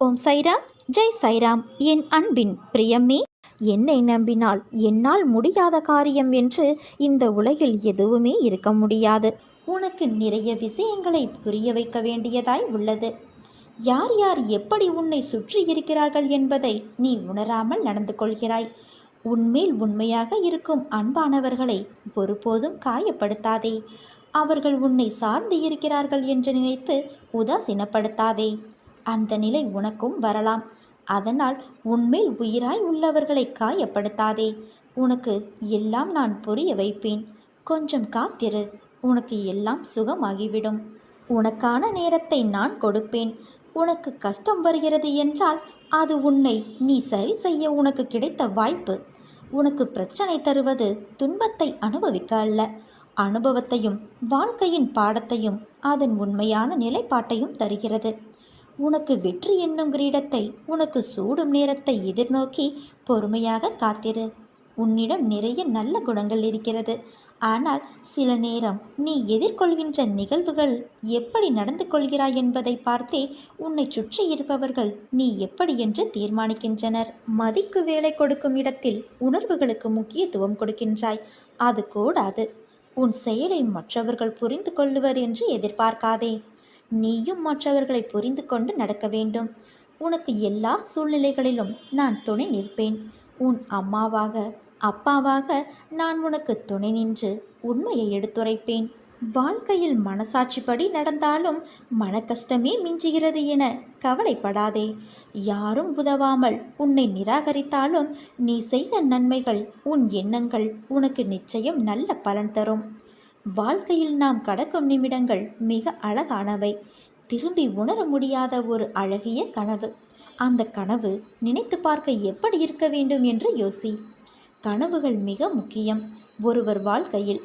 ஓம் சைராம், ஜெய் சைராம். என் அன்பின் பிரியமே, என்னை நம்பினால் என்னால் முடியாத காரியம் என்று இந்த உலகில் எதுவுமே இருக்க முடியாது. உனக்கு நிறைய விஷயங்களை புரிய வைக்க வேண்டியதாய் உள்ளது. யார் யார் எப்படி உன்னை சுற்றி இருக்கிறார்கள் என்பதை நீ உணராமல் நடந்து கொள்கிறாய். உன்மேல் உண்மையாக இருக்கும் அன்பானவர்களை ஒருபோதும் காயப்படுத்தாதே. அவர்கள் உன்னை சார்ந்து இருக்கிறார்கள் என்று நினைத்து உதாசீனப்படுத்தாதே. அந்த நிலை உனக்கும் வரலாம். அதனால் உன்மேல் உயிராய் உள்ளவர்களை காயப்படுத்தாதே. உனக்கு எல்லாம் நான் புரிய வைப்பேன். கொஞ்சம் காத்திரு, உனக்கு எல்லாம் சுகமாகிவிடும். உனக்கான நேரத்தை நான் கொடுப்பேன். உனக்கு கஷ்டம் வருகிறது என்றால் அது உன்னை நீ சரி செய்ய உனக்கு கிடைத்த வாய்ப்பு. உனக்கு பிரச்சனை தருவது துன்பத்தை அனுபவிக்க அல்ல, அனுபவத்தையும் வாழ்க்கையின் பாடத்தையும் அதன் உண்மையான நிலைப்பாட்டையும் தருகிறது. உனக்கு வெற்றி என்னும் கிரீடத்தை உனக்கு சூடும் நேரத்தை எதிர்நோக்கி பொறுமையாக காத்திரு. உன்னிடம் நிறைய நல்ல குணங்கள் இருக்கிறது. ஆனால் சில நேரம் நீ எதிர்கொள்கின்ற நிகழ்வுகள் எப்படி நடந்து கொள்கிறாய் என்பதை பார்த்தே உன்னை சுற்றி இருப்பவர்கள் நீ எப்படி என்று தீர்மானிக்கின்றனர். மதிக்கு வேலை கொடுக்கும் இடத்தில் உணர்வுகளுக்கு முக்கியத்துவம் கொடுக்கின்றாய். அது கூடாது. உன் செயலை மற்றவர்கள் புரிந்து கொள்ளுவர் என்று எதிர்பார்க்காதே. நீயும் மற்றவர்களை புரிந்து கொண்டு நடக்க வேண்டும். உனக்கு எல்லா சூழ்நிலைகளிலும் நான் துணை நிற்பேன். உன் அம்மாவாக அப்பாவாக நான் உனக்கு துணை நின்று உண்மையை எடுத்துரைப்பேன். வாழ்க்கையில் மனசாட்சிப்படி நடந்தாலும் மன கஷ்டமே மிஞ்சுகிறது என கவலைப்படாதே. யாரும் உதவாமல் உன்னை நிராகரித்தாலும் நீ செய்த நன்மைகள், உன் எண்ணங்கள் உனக்கு நிச்சயம் நல்ல பலன் தரும். வாழ்க்கையில் நாம் கடக்கும் நிமிடங்கள் மிக அழகானவை. திரும்பி உணர முடியாத ஒரு அழகிய கனவு. அந்த கனவு நினைத்து பார்க்க எப்படி இருக்க வேண்டும் என்று யோசி. கனவுகள் மிக முக்கியம் ஒருவர் வாழ்க்கையில்.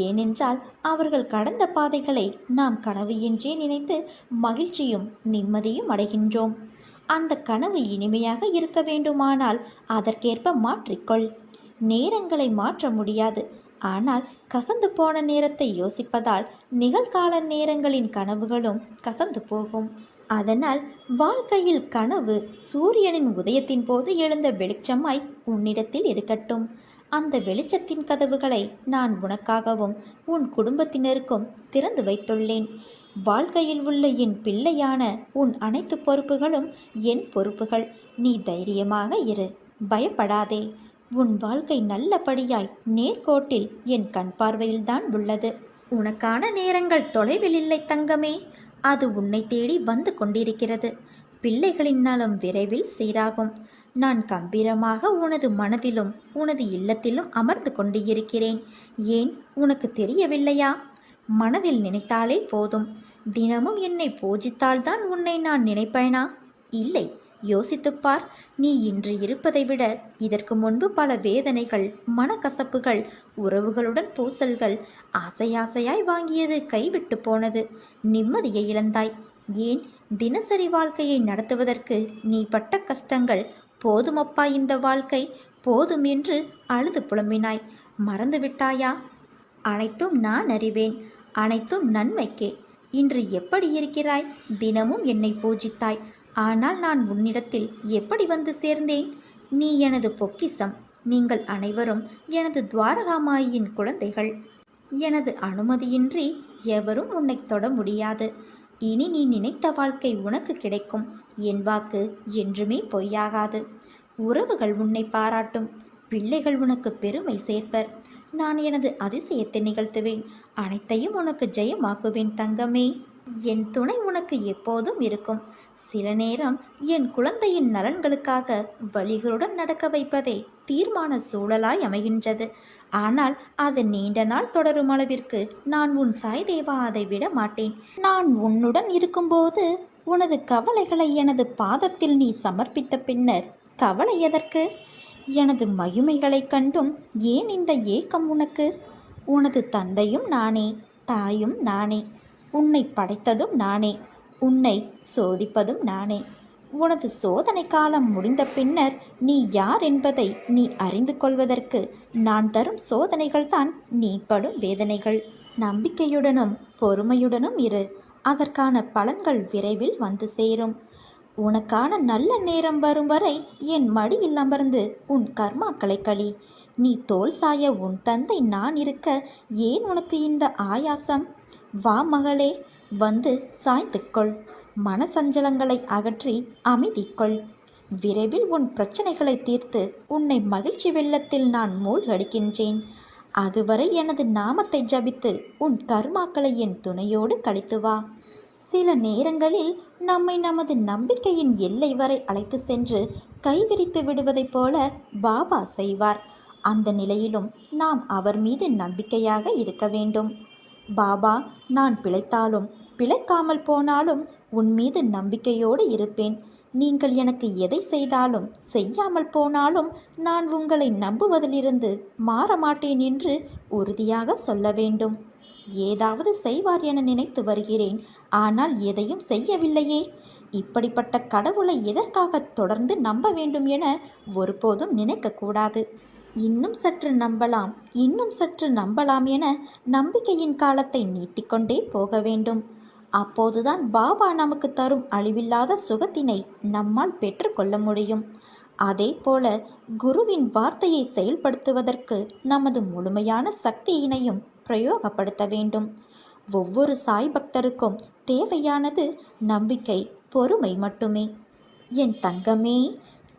ஏனென்றால் அவர்கள் கடந்த பாதைகளை நாம் கனவு என்றே நினைத்து மகிழ்ச்சியும் நிம்மதியும் அடைகின்றோம். அந்த கனவு இனிமையாக இருக்க வேண்டுமானால் அதற்கேற்ப மாற்றிக்கொள். நேரங்களை மாற்ற முடியாது, ஆனால் கசந்து போன நேரத்தை யோசிப்பதால் நிகழ்கால நேரங்களின் கனவுகளும் கசந்து போகும். அதனால் வாழ்க்கையில் கனவு சூரியனின் உதயத்தின் போது எழுந்த வெளிச்சமாய் உன்னிடத்தில் இருக்கட்டும். அந்த வெளிச்சத்தின் கதவுகளை நான் உனக்காகவும் உன் குடும்பத்தினருக்கும் திறந்து வைத்துள்ளேன். வாழ்க்கையில் உள்ள என் பிள்ளையான உன் அனைத்து பொறுப்புகளும் என் பொறுப்புகள். நீ தைரியமாக இரு, பயப்படாதே. உன் வாழ்க்கை நல்லபடியாய் நேர்கோட்டில் என் கண் பார்வையில்தான் உள்ளது. உனக்கான நேரங்கள் தொலைவில் இல்லை தங்கமே. அது உன்னை தேடி வந்து கொண்டிருக்கிறது. பிள்ளைகளின் நலம் விரைவில் சீராகும். நான் கம்பீரமாக உனது மனதிலும் உனது இல்லத்திலும் அமர்ந்து கொண்டு இருக்கிறேன். ஏன் உனக்கு தெரியவில்லையா? மனதில் நினைத்தாலே போதும். தினமும் என்னை பூஜித்தால்தான் உன்னை நான் நினைப்பேனா? இல்லை, யோசித்துப்பார். நீ இன்று இருப்பதை விட இதற்கு முன்பு பல வேதனைகள், மனக்கசப்புகள், உறவுகளுடன் பூசல்கள், ஆசையாசையாய் வாங்கியது கைவிட்டு போனது. நிம்மதியை இழந்தாய். ஏன்? தினசரி வாழ்க்கையை நடத்துவதற்கு நீ பட்ட கஷ்டங்கள் போதுமப்பா, இந்த வாழ்க்கை போதும் என்று அழுது புலம்பினாய். மறந்துவிட்டாயா? அனைத்தும் நான் அறிவேன். அனைத்தும் நன்மைக்கே. இன்று எப்படி இருக்கிறாய்? தினமும் என்னை பூஜித்தாய். ஆனால் நான் உன்னிடத்தில் எப்படி வந்து சேர்ந்தேன்? நீ எனது பொக்கிஷம். நீங்கள் அனைவரும் எனது துவாரகாமாயின் குழந்தைகள். எனது அனுமதியின்றி எவரும் உன்னை தொட முடியாது. இனி நீ நினைத்த வாழ்க்கை உனக்கு கிடைக்கும். என் வாக்கு என்றுமே பொய்யாகாது. உறவுகள் உன்னை பாராட்டும். பிள்ளைகள் உனக்கு பெருமை சேர்ப்பர். நான் எனது அதிசயத்தை நிகழ்த்துவேன். அனைத்தையும் உனக்கு ஜெயமாக்குவேன் தங்கமே. என் துணை உனக்கு எப்போதும் இருக்கும். சில நேரம் என் குழந்தையின் நலன்களுக்காக வழிகளுடன் நடக்க வைப்பதே தீர்மான சூழலாய் அமைகின்றது. ஆனால் அது நீண்ட நாள் தொடரும் அளவிற்கு நான் உன் சாய்தேவா அதை விட மாட்டேன். நான் உன்னுடன் இருக்கும்போது உனது கவலைகளை எனது பாதத்தில் நீ சமர்ப்பித்த பின்னர் கவலை எதற்கு? எனது மகிமைகளைக் கண்டும் ஏன் இந்த ஏக்கம் உனக்கு? உனது தந்தையும் நானே, தாயும் நானே. உன்னை படைத்ததும் நானே, உன்னை சோதிப்பதும் நானே. உனது சோதனை காலம் முடிந்த பின்னர் நீ யார் என்பதை நீ அறிந்து கொள்வதற்கு நான் தரும் சோதனைகள்தான் நீ படும் வேதனைகள். நம்பிக்கையுடனும் பொறுமையுடனும் இரு. அதற்கான பலன்கள் விரைவில் வந்து சேரும். உனக்கான நல்ல நேரம் வரும் வரை என் மடியில் அமர்ந்து உன் கர்மாக்களை களி. நீ தோல் சாய உன் தந்தை நான் இருக்க ஏன் உனக்கு இந்த ஆயாசம்? வா மகளே, வந்து சாய்ந்துக்கொள். மனசஞ்சலங்களை அகற்றி அமைதிக்கொள். விரைவில் உன் பிரச்சனைகளை தீர்த்து உன்னை மகிழ்ச்சி வெள்ளத்தில் நான் மூழ்கடிக்கின்றேன். அதுவரை எனது நாமத்தை ஜபித்து உன் கர்மாக்களை என் துணையோடு கழித்து வா. சில நேரங்களில் நம்மை நமது நம்பிக்கையின் எல்லை வரை அழைத்து சென்று கைவிரித்து விடுவதைப் போல பாபா செய்வார். அந்த நிலையிலும் நாம் அவர் மீது நம்பிக்கையாக இருக்க வேண்டும். பாபா, நான் பிழைத்தாலும் பிழைக்காமல் போனாலும் உன் மீது நம்பிக்கையோடு இருப்பேன். நீங்கள் எனக்கு எதை செய்தாலும் செய்யாமல் போனாலும் நான் உங்களை நம்புவதிலிருந்து மாற மாட்டேன் என்று உறுதியாக சொல்ல வேண்டும். ஏதாவது செய்வார் என நினைத்து வருகிறேன், ஆனால் எதையும் செய்யவில்லையே. இப்படிப்பட்ட கடவுளை எதற்காக தொடர்ந்து நம்ப வேண்டும் என ஒருபோதும் நினைக்கக்கூடாது. இன்னும் சற்று நம்பலாம், இன்னும் சற்று நம்பலாம் என நம்பிக்கையின் காலத்தை நீட்டிக்கொண்டே போக வேண்டும். அப்போதுதான் பாபா நமக்கு தரும் அழிவில்லாத சுகத்தினை நம்மால் பெற்றுக்கொள்ள முடியும். அதே போல குருவின் வார்த்தையை செயல்படுத்துவதற்கு நமது முழுமையான சக்தியினையும் பிரயோகப்படுத்த வேண்டும். ஒவ்வொரு சாய் பக்தருக்கும் தேவையானது நம்பிக்கை, பொறுமை மட்டுமே. என் தங்கமே,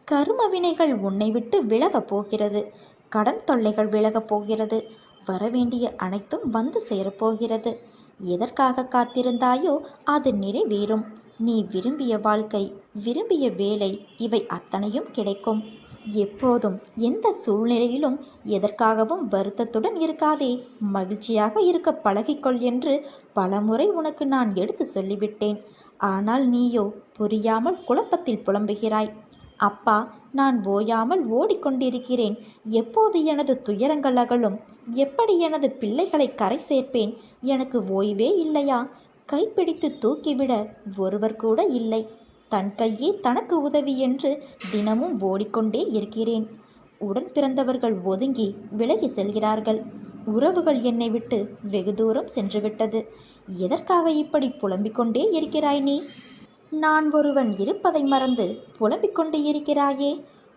கரும வினைகள் உன்னை விட்டு விலகப் போகிறது. கடன் தொல்லைகள் விலகப் போகிறது. வரவேண்டிய அனைத்தும் வந்து சேரப்போகிறது. எதற்காக காத்திருந்தாயோ அது நிறைவேறும். நீ விரும்பிய வாழ்க்கை, விரும்பிய வேலை, இவை அத்தனையும் கிடைக்கும். எப்போதும் எந்த சூழ்நிலையிலும் எதற்காகவும் வருத்தத்துடன் இருக்காதே. மகிழ்ச்சியாக இருக்க பழகிக்கொள் என்று பலமுறை உனக்கு நான் எடுத்து சொல்லிவிட்டேன். ஆனால் நீயோ புரியாமல் குழப்பத்தில் புலம்புகிறாய். அப்பா, நான் ஓயாமல் ஓடிக்கொண்டிருக்கிறேன். எப்போது எனது துயரங்கள் அகலும்? எப்படி எனது பிள்ளைகளை கரை சேர்ப்பேன்? எனக்கு ஓய்வே இல்லையா? கைப்பிடித்து தூக்கிவிட ஒருவர் கூட இல்லை. தன் கையே தனக்கு உதவி என்று தினமும் ஓடிக்கொண்டே இருக்கிறேன். உடன் பிறந்தவர்கள் ஒதுங்கி விலகி செல்கிறார்கள். உறவுகள் என்னை விட்டு வெகு தூரம் சென்றுவிட்டது. எதற்காக இப்படி புலம்பிக் கொண்டே இருக்கிறாய் நீ? நான் ஒருவன் இருப்பதை மறந்து புலம்பிக் கொண்டு இருக்கிறாயே.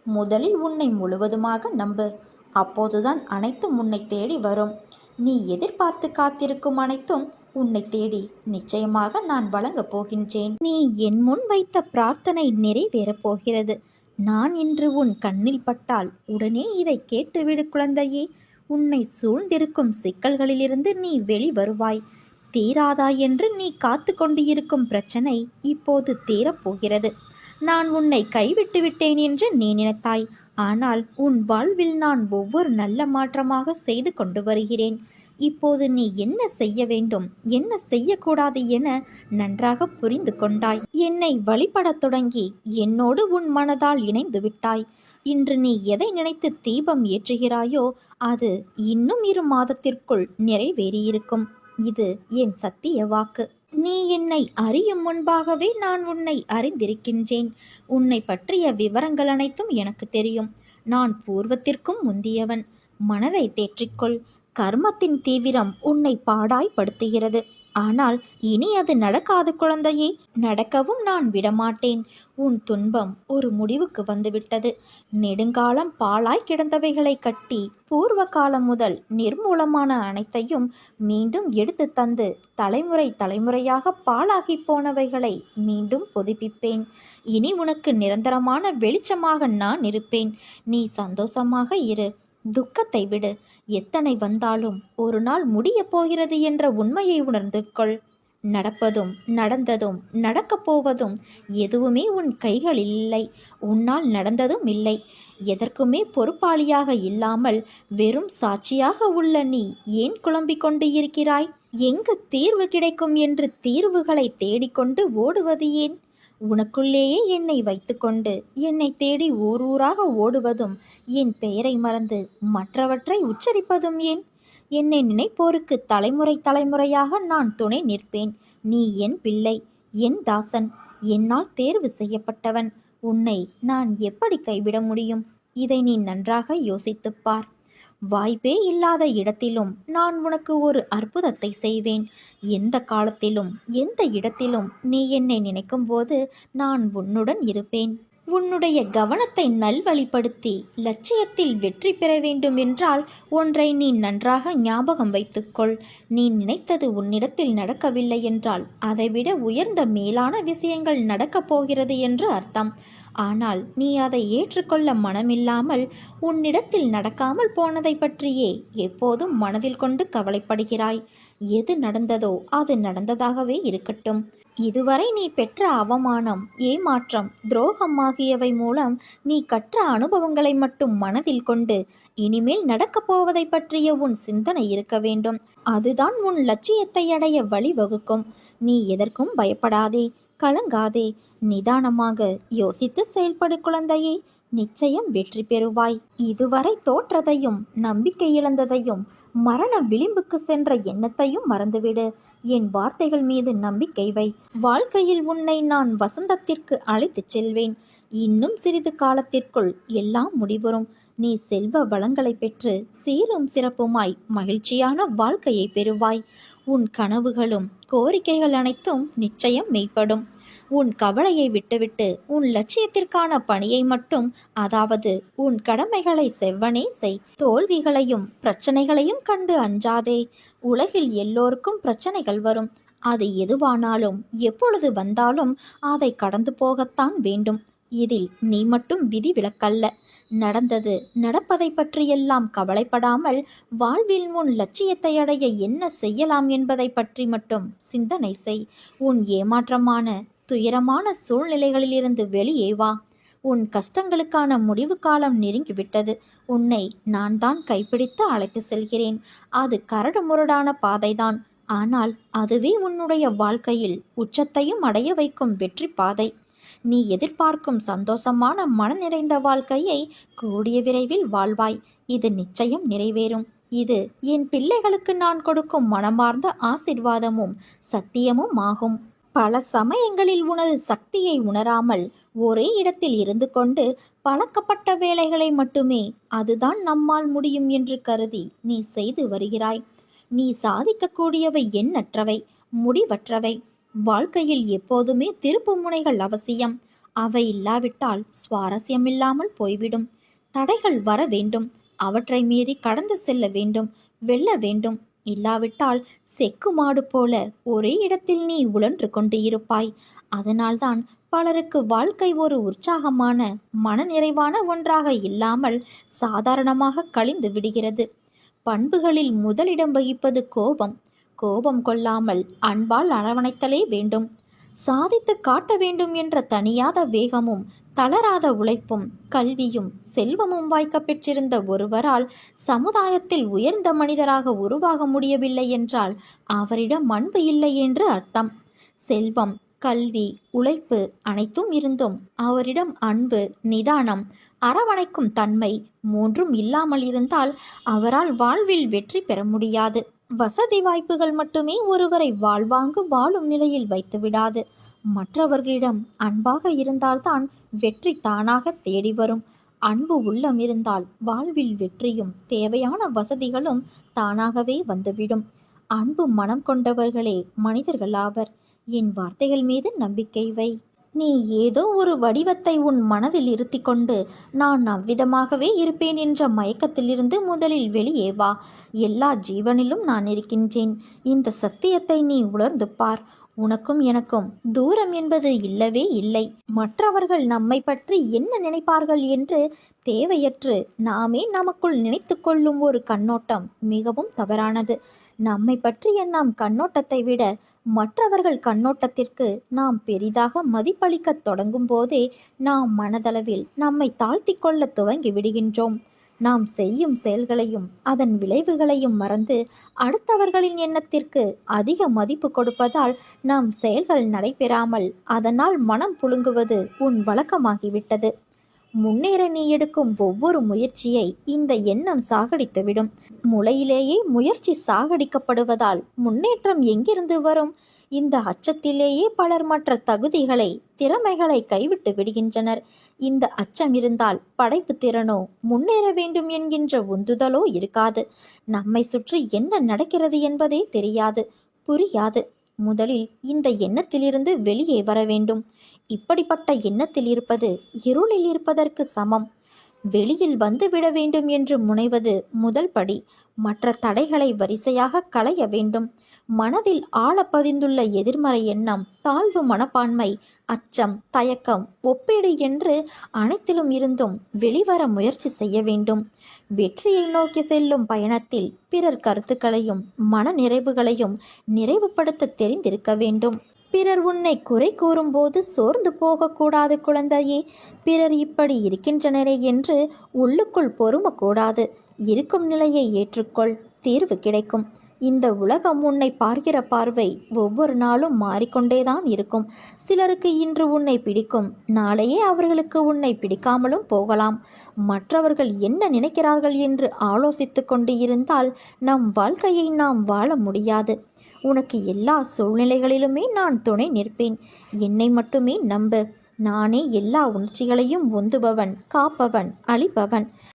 முதலில் உன்னை முழுவதுமாக நம்பு. அப்போதுதான் அனைத்தும் உன்னை தேடி வரும். நீ எதிர்பார்த்து காத்திருக்கும் அனைத்தும் உன்னை தேடி நிச்சயமாக நான் வழங்கப் போகின்றேன். நீ என் முன் வைத்த பிரார்த்தனை நிறைவேறப் போகிறது. நான் இன்று உன் கண்ணில் பட்டால் உடனே இதை கேட்டுவிடு குழந்தையே. உன்னை சூழ்ந்திருக்கும் சிக்கல்களிலிருந்து நீ வெளிவருவாய். தீராதா என்று நீ காத்து கொண்டு இருக்கும் பிரச்சனை இப்போது தீரப்போகிறது. நான் உன்னை கைவிட்டு விட்டேன் என்று நீ நினைத்தாய். ஆனால் உன் வாழ்வில் நான் ஒவ்வொரு நல்ல மாற்றமாக செய்து கொண்டு வருகிறேன். இப்போது நீ என்ன செய்ய வேண்டும், என்ன செய்யக்கூடாது என நன்றாக புரிந்து கொண்டாய். என்னை வழிபடத் தொடங்கி என்னோடு உன் மனதால் இணைந்து விட்டாய். இன்று நீ எதை நினைத்து தீபம் ஏற்றுகிறாயோ அது இன்னும் 2 மாதத்திற்குள் நிறைவேறியிருக்கும். இது என் சத்திய வாக்கு. நீ என்னை அறியும் முன்பாகவே நான் உன்னை அறிந்திருக்கின்றேன். உன்னை பற்றிய விவரங்கள் அனைத்தும் எனக்கு தெரியும். நான் பூர்வத்திற்கும் முந்தியவன். மனதை தேற்றிக்கொள். கர்மத்தின் தீவிரம் உன்னை பாடாய்படுத்துகிறது. ஆனால் இனி அது நடக்காது குழந்தையே. நடக்கவும் நான் விடமாட்டேன். உன் துன்பம் ஒரு முடிவுக்கு வந்துவிட்டது. நெடுங்காலம் பாழாய் கிடந்தவைகளை கட்டி பூர்வ காலம் முதல் நிர்மூலமான அனைத்தையும் மீண்டும் எடுத்து தந்து தலைமுறை தலைமுறையாக பாழாகி போனவைகளை மீண்டும் புதுப்பிப்பேன். இனி உனக்கு நிரந்தரமான வெளிச்சமாக நான் இருப்பேன். நீ சந்தோஷமாக இரு. துக்கத்தை விடு. எத்தனை வந்தாலும் ஒரு நாள் முடியப் போகிறது என்ற உண்மையை உணர்ந்து கொள். நடப்பதும் நடந்ததும் நடக்கப் போவதும் எதுவுமே உன் கைகளில் இல்லை. உன்னால் நடந்ததும் இல்லை. எதற்குமே பொறுப்பாளியாக இல்லாமல் வெறும் சாட்சியாக உள்ள நீ ஏன் குழம்பிக் கொண்டு இருக்கிறாய்? எங்கு தீர்வு கிடைக்கும் என்று தீர்வுகளை தேடிக்கொண்டு ஓடுவது ஏன்? உனக்குள்ளேயே என்னை வைத்துக்கொண்டு என்னை தேடி ஊரூராக ஓடுவதும், என் பெயரை மறந்து மற்றவற்றை உச்சரிப்பதும் ஏன்? என்னை நினைப்போருக்கு தலைமுறை தலைமுறையாக நான் துணை நிற்பேன். நீ என் பிள்ளை, என் தாசன், என்னால் தேர்வு செய்யப்பட்டவன். உன்னை நான் எப்படி கைவிட முடியும்? இதை நீ நன்றாக யோசித்துப்பார். வாய்ப்பே இல்லாத இடத்திலும் நான் உனக்கு ஒரு அற்புதத்தை செய்வேன். எந்த காலத்திலும் எந்த இடத்திலும் நீ என்னை நினைக்கும்போது நான் உன்னுடன் இருப்பேன். உன்னுடைய கவனத்தை நல்வழிப்படுத்தி லட்சியத்தில் வெற்றி பெற வேண்டும் என்றால் ஒன்றை நீ நன்றாக ஞாபகம் வைத்துக்கொள். நீ நினைத்தது உன்னிடத்தில் நடக்கவில்லை என்றால் அதைவிட உயர்ந்த மேலான விஷயங்கள் நடக்கப் போகிறது என்று அர்த்தம். ஆனால் நீ அதை ஏற்றுக்கொள்ள மனமில்லாமல் உன்னிடத்தில் நடக்காமல் போனதை பற்றியே எப்போதும் மனதில் கொண்டு கவலைப்படுகிறாய். எது நடந்ததோ அது நடந்ததாகவே இருக்கட்டும். இதுவரை நீ பெற்ற அவமானம், ஏமாற்றம், துரோகம் ஆகியவை மூலம் நீ கற்ற அனுபவங்களை மட்டும் மனதில் கொண்டு இனிமேல் நடக்கப் போவதை பற்றிய உன் சிந்தனை இருக்க வேண்டும். அதுதான் உன் லட்சியத்தை அடைய வழிவகுக்கும். நீ எதற்கும் பயப்படாதே, கலங்காதே. நிதானமாக யோசித்து செயல்படு குழந்தையே. நிச்சயம் வெற்றி பெறுவாய். இதுவரை தோற்றதையும் நம்பிக்கை இழந்ததையும் மரண விளிம்புக்கு சென்ற எண்ணத்தையும் மறந்துவிடு. என் வார்த்தைகள் மீது நம்பிக்கை வை. வாழ்க்கையில் உன்னை நான் வசந்தத்திற்கு அழைத்துச் செல்வேன். இன்னும் சிறிது காலத்திற்குள் எல்லாம் முடிவரும். நீ செல்வ வளங்களை பெற்று சீரும் சிறப்புமாய் மகிழ்ச்சியான வாழ்க்கையை பெறுவாய். உன் கனவுகளும் கோரிக்கைகள் அனைத்தும் நிச்சயம் மெய்ப்படும். உன் கவலையை விட்டுவிட்டு உன் லட்சியத்திற்கான பணியை மட்டும், அதாவது உன் கடமைகளை செவ்வனே செய். தோல்விகளையும் பிரச்சனைகளையும் கண்டு அஞ்சாதே. உலகில் எல்லோருக்கும் பிரச்சனைகள் வரும். அது எதுவானாலும் எப்பொழுது வந்தாலும் அதை கடந்து போகத்தான் வேண்டும். இதில் நீ மட்டும் விதிவிலக்கல்ல. நடந்தது நடப்பதை பற்றியெல்லாம் கவலைப்படாமல் வாழ்வில் உன் லட்சியத்தை அடைய என்ன செய்யலாம் என்பதை பற்றி மட்டும் சிந்தனை செய். உன் ஏமாற்றமான துயரமான சூழ்நிலைகளிலிருந்து வெளியே வா. உன் கஷ்டங்களுக்கான முடிவு காலம் நெருங்கிவிட்டது. உன்னை நான் தான் கைப்பிடித்து அழைத்து செல்கிறேன். அது கரடு முரடான பாதைதான். ஆனால் அதுவே உன்னுடைய வாழ்க்கையில் உச்சத்தையும் அடைய வைக்கும் வெற்றி பாதை. நீ எதிர்பார்க்கும் சந்தோஷமான மன நிறைந்த வாழ்க்கையை கூடிய விரைவில் வாழ்வாய். இது நிச்சயம் நிறைவேறும். இது என் பிள்ளைகளுக்கு நான் கொடுக்கும் மனமார்ந்த ஆசிர்வாதமும் சத்தியமும் ஆகும். பல சமயங்களில் உனது சக்தியை உணராமல் ஒரே இடத்தில் இருந்து கொண்டு பழக்கப்பட்ட வேலைகளை மட்டுமே அதுதான் நம்மால் முடியும் என்று கருதி நீ செய்து வருகிறாய். நீ சாதிக்கக்கூடியவை எண்ணற்றவை, முடிவற்றவை. வாழ்க்கையில் எப்போதுமே திருப்பு முனைகள் அவசியம். அவை இல்லாவிட்டால் சுவாரஸ்யமில்லாமல் போய்விடும். தடைகள் வர வேண்டும். அவற்றை மீறி கடந்து செல்ல வேண்டும், வெல்ல வேண்டும். இல்லாவிட்டால் செக்கு மாடு போல ஒரே இடத்தில் நீ உழன்று கொண்டு இருப்பாய். அதனால்தான் பலருக்கு வாழ்க்கை ஒரு உற்சாகமான மனநிறைவான ஒன்றாக இல்லாமல் சாதாரணமாக கழிந்து விடுகிறது. பண்புகளில் முதலிடம் வகிப்பது கோபம். கோபம் கொள்ளாமல் அன்பால் அரவணைத்தலே வேண்டும். சாதித்து காட்ட வேண்டும் என்ற தனியாத வேகமும் தளராத உழைப்பும் கல்வியும் செல்வமும் வாய்க்க பெற்றிருந்த ஒருவரால் சமுதாயத்தில் உயர்ந்த மனிதராக உருவாக முடியவில்லை என்றால் அவரிடம் அன்பு இல்லை என்று அர்த்தம். செல்வம், கல்வி, உழைப்பு அனைத்தும் இருந்தும் அவரிடம் அன்பு, நிதானம், அரவணைக்கும் தன்மை மூன்றும் இல்லாமல் இருந்தால் அவரால் வாழ்வில் வெற்றி பெற முடியாது. வசதி வாய்ப்புகள் மட்டுமே ஒருவரை வாழ்வாங்கு வாழும் நிலையில் வைத்து விடாது. மற்றவர்களிடம் அன்பாக இருந்தால்தான் வெற்றி தானாக தேடி வரும். அன்பு உள்ளம் இருந்தால் வாழ்வில் வெற்றியும் தேவையான வசதிகளும் தானாகவே வந்துவிடும். அன்பு மனம் கொண்டவர்களே மனிதர்களாவர். என் வார்த்தைகள் மீது நம்பிக்கை வை. நீ ஏதோ ஒரு வடிவத்தை உன் மனதில் இருத்தி கொண்டு நான் அவ்விதமாகவே இருப்பேன் என்ற மயக்கத்திலிருந்து முதலில் வெளியே வா. எல்லா ஜீவனிலும் நான் இருக்கின்றேன். இந்த சத்தியத்தை நீ உணர்ந்து பார். உனக்கும் எனக்கும் தூரம் என்பது இல்லவே இல்லை. மற்றவர்கள் நம்மை பற்றி என்ன நினைப்பார்கள் என்று தேவையற்று நாமே நமக்குள் நினைத்து கொள்ளும் ஒரு கண்ணோட்டம் மிகவும் தவறானது. நம்மை பற்றிய நாம் கண்ணோட்டத்தை விட மற்றவர்கள் கண்ணோட்டத்திற்கு நாம் பெரிதாக மதிப்பளிக்க தொடங்கும் போதே நாம் மனதளவில் நம்மை தாழ்த்தி கொள்ள துவங்கி விடுகின்றோம். நாம் செய்யும் செயல்களையும் அதன் விளைவுகளையும் மறந்து அடுத்தவர்களின் எண்ணத்திற்கு அதிக மதிப்பு கொடுப்பதால் நம் செயல்கள் நடைபெறாமல் அதனால் மனம் புழுங்குவது உன் வழக்கமாகிவிட்டது. முன்னேற நீ எடுக்கும் ஒவ்வொரு முயற்சியை இந்த எண்ணம் சாகடித்துவிடும். முளையிலேயே முயற்சி சாகடிக்கப்படுவதால் முன்னேற்றம் எங்கிருந்து வரும்? இந்த அச்சத்திலேயே பலர் மற்ற தகுதிகளை, திறமைகளை கைவிட்டு விடுகின்றனர். இந்த அச்சம் இருந்தால் படைப்பு திறனோ, முன்னேற வேண்டும் என்கின்ற உந்துதலோ இருக்காது. நம்மை சுற்றி என்ன நடக்கிறது என்பதே தெரியாது, புரியாது. முதலில் இந்த எண்ணத்திலிருந்து வெளியே வர வேண்டும். இப்படிப்பட்ட எண்ணத்தில் இருப்பது இருளில் இருப்பதற்கு சமம். வெளியில் வந்துவிட வேண்டும் என்று முனைவது முதல் படி. மற்ற தடைகளை வரிசையாக களைய வேண்டும். மனதில் ஆழ பதிந்துள்ள எதிர்மறை எண்ணம், தாழ்வு மனப்பான்மை, அச்சம், தயக்கம், ஒப்பீடு என்று அனைத்திலும் இருந்தும் வெளிவர முயற்சி செய்ய வேண்டும். வெற்றியை நோக்கி செல்லும் பயணத்தில் பிறர் கருத்துக்களையும் மன நிறைவுகளையும் நிறைவுபடுத்த தெரிந்திருக்க வேண்டும். பிறர் உன்னை குறை கூறும்போது சோர்ந்து போகக்கூடாது குழந்தையே. பிறர் இப்படி இருக்கின்றனரே என்று உள்ளுக்குள் பொறுமக்கூடாது. இருக்கும் நிலையை ஏற்றுக்கொள், தீர்வு கிடைக்கும். இந்த உலகம் உன்னை பார்க்கிற பார்வை ஒவ்வொரு நாளும் மாறிக்கொண்டேதான் இருக்கும். சிலருக்கு இன்று உன்னை பிடிக்கும், நாளையே அவர்களுக்கு உன்னை பிடிக்காமலும் போகலாம். மற்றவர்கள் என்ன நினைக்கிறார்கள் என்று ஆலோசித்து கொண்டு இருந்தால் நம் வாழ்க்கையை நாம் வாழ முடியாது. உனக்கு எல்லா சூழ்நிலைகளிலுமே நான் துணை நிற்பேன். என்னை மட்டுமே நம்பு. நானே எல்லா உணர்ச்சிகளையும் உந்துபவன், காப்பவன், அழிப்பவன்.